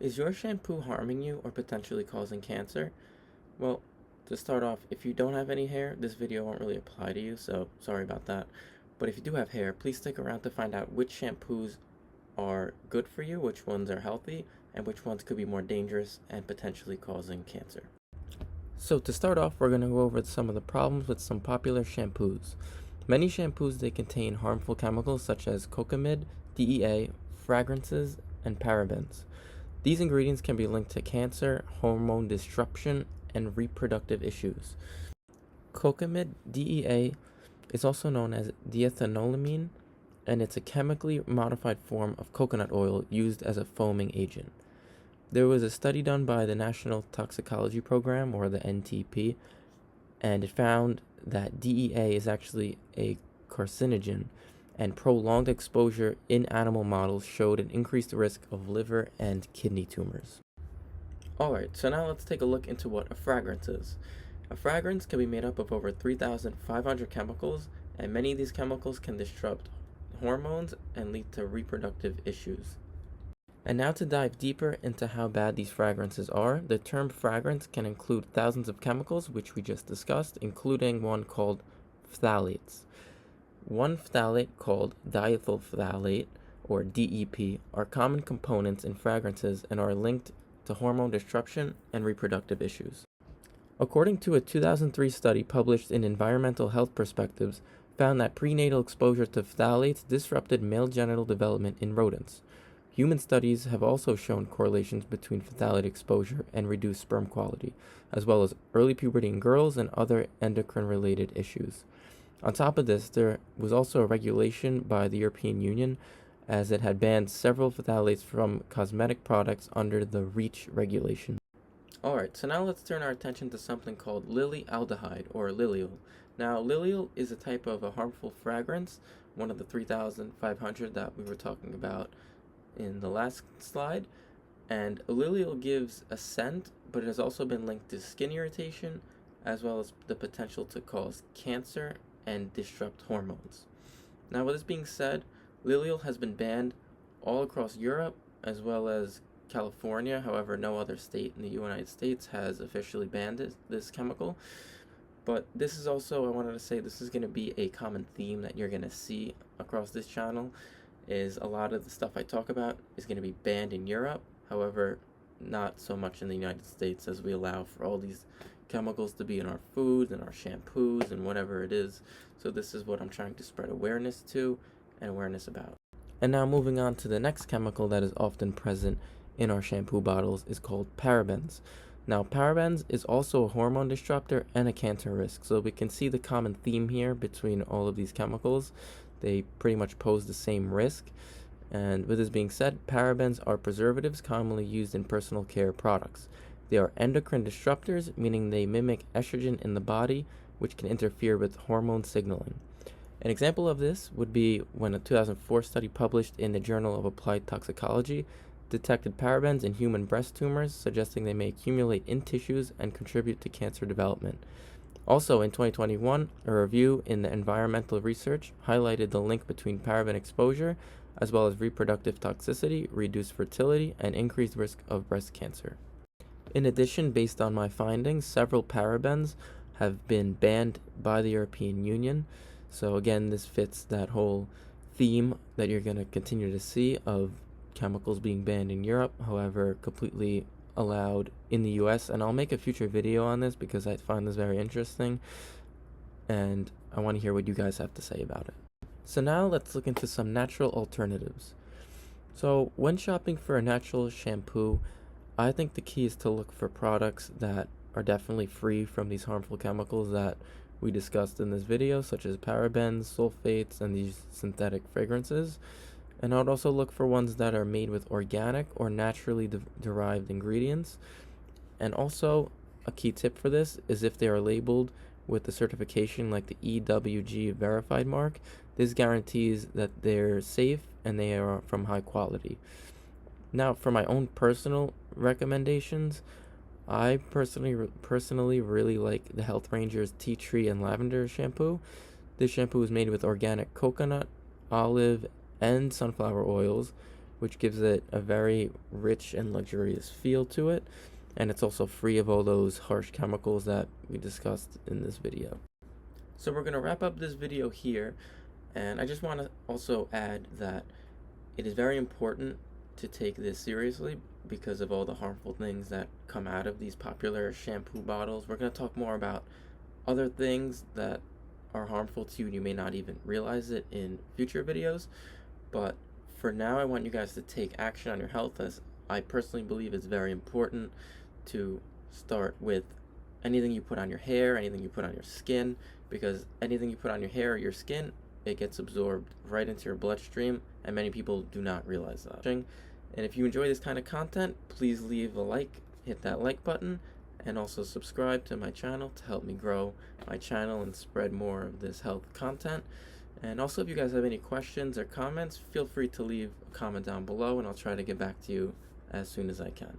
Is your shampoo harming you or potentially causing cancer? Well, to start off, if you don't have any hair, this video won't really apply to you, so sorry about that. But if you do have hair, please stick around to find out which shampoos are good for you, which ones are healthy, and which ones could be more dangerous and potentially causing cancer. So to start off, we're going to go over some of the problems with some popular shampoos. Many shampoos, they contain harmful chemicals such as cocamide, DEA, fragrances, and parabens. These ingredients can be linked to cancer, hormone disruption, and reproductive issues. Cocamide, DEA, is also known as diethanolamine, and it's a chemically modified form of coconut oil used as a foaming agent. There was a study done by the National Toxicology Program, or the NTP, and it found that DEA is actually a carcinogen, and prolonged exposure in animal models showed an increased risk of liver and kidney tumors. Alright, so now let's take a look into what a fragrance is. A fragrance can be made up of over 3,500 chemicals, and many of these chemicals can disrupt hormones and lead to reproductive issues. And now to dive deeper into how bad these fragrances are, the term fragrance can include thousands of chemicals, which we just discussed, including one called phthalates. One phthalate called diethyl phthalate, or DEP, are common components in fragrances and are linked to hormone disruption and reproductive issues. According to a 2003 study published in Environmental Health Perspectives, found that prenatal exposure to phthalates disrupted male genital development in rodents. Human studies have also shown correlations between phthalate exposure and reduced sperm quality, as well as early puberty in girls and other endocrine-related issues. On top of this, there was also a regulation by the European Union, as it had banned several phthalates from cosmetic products under the REACH regulation. Alright, so now let's turn our attention to something called lily aldehyde, or lilial. Now, lilial is a type of a harmful fragrance, one of the 3,500 that we were talking about in the last slide. And lilial gives a scent, but it has also been linked to skin irritation, as well as the potential to cause cancer and disrupt hormones. Now, with this being said, lilial has been banned all across Europe, as well as California. However, no other state in the United States has officially banned this chemical. But this is also, I wanted to say, this is going to be a common theme that you're going to see across this channel, is a lot of the stuff I talk about is going to be banned in Europe. However, not so much in the United States, as we allow for all these chemicals to be in our foods and our shampoos and whatever it is. So this is what I'm trying to spread awareness to and awareness about. And now moving on to the next chemical that is often present in our shampoo bottles is called parabens. Now, parabens is also a hormone disruptor and a cancer risk. So we can see the common theme here between all of these chemicals. They pretty much pose the same risk. And with this being said, parabens are preservatives commonly used in personal care products. They are endocrine disruptors, meaning they mimic estrogen in the body, which can interfere with hormone signaling. An example of this would be when a 2004 study published in the Journal of Applied Toxicology detected parabens in human breast tumors, suggesting they may accumulate in tissues and contribute to cancer development. Also, in 2021, a review in the Environmental Research highlighted the link between paraben exposure as well as reproductive toxicity, reduced fertility, and increased risk of breast cancer. In addition, based on my findings, several parabens have been banned by the European Union. So again, this fits that whole theme that you're going to continue to see of chemicals being banned in Europe, however, completely allowed in the US. And I'll make a future video on this because I find this very interesting, and I want to hear what you guys have to say about it. So now let's look into some natural alternatives. So when shopping for a natural shampoo, I think the key is to look for products that are definitely free from these harmful chemicals that we discussed in this video, such as parabens, sulfates, and these synthetic fragrances. And I would also look for ones that are made with organic or naturally derived ingredients. And also, a key tip for this is if they are labeled with the certification like the EWG verified mark, this guarantees that they're safe and they are from high quality. Now, for my own personal recommendations, I personally really like the Health Ranger's Tea Tree and Lavender shampoo. This shampoo is made with organic coconut, olive, and sunflower oils, which gives it a very rich and luxurious feel to it, and it's also free of all those harsh chemicals that we discussed in this video. So we're going to wrap up this video here, and I just want to also add that it is very important to take this seriously because of all the harmful things that come out of these popular shampoo bottles. We're going to talk more about other things that are harmful to you and you may not even realize it in future videos, but for now I want you guys to take action on your health, as I personally believe it's very important to start with anything you put on your hair, anything you put on your skin, because anything you put on your hair or your skin, it gets absorbed right into your bloodstream, and many people do not realize that. And if you enjoy this kind of content, please leave a like, hit that like button, and also subscribe to my channel to help me grow my channel and spread more of this health content. And also, if you guys have any questions or comments, feel free to leave a comment down below and I'll try to get back to you as soon as I can.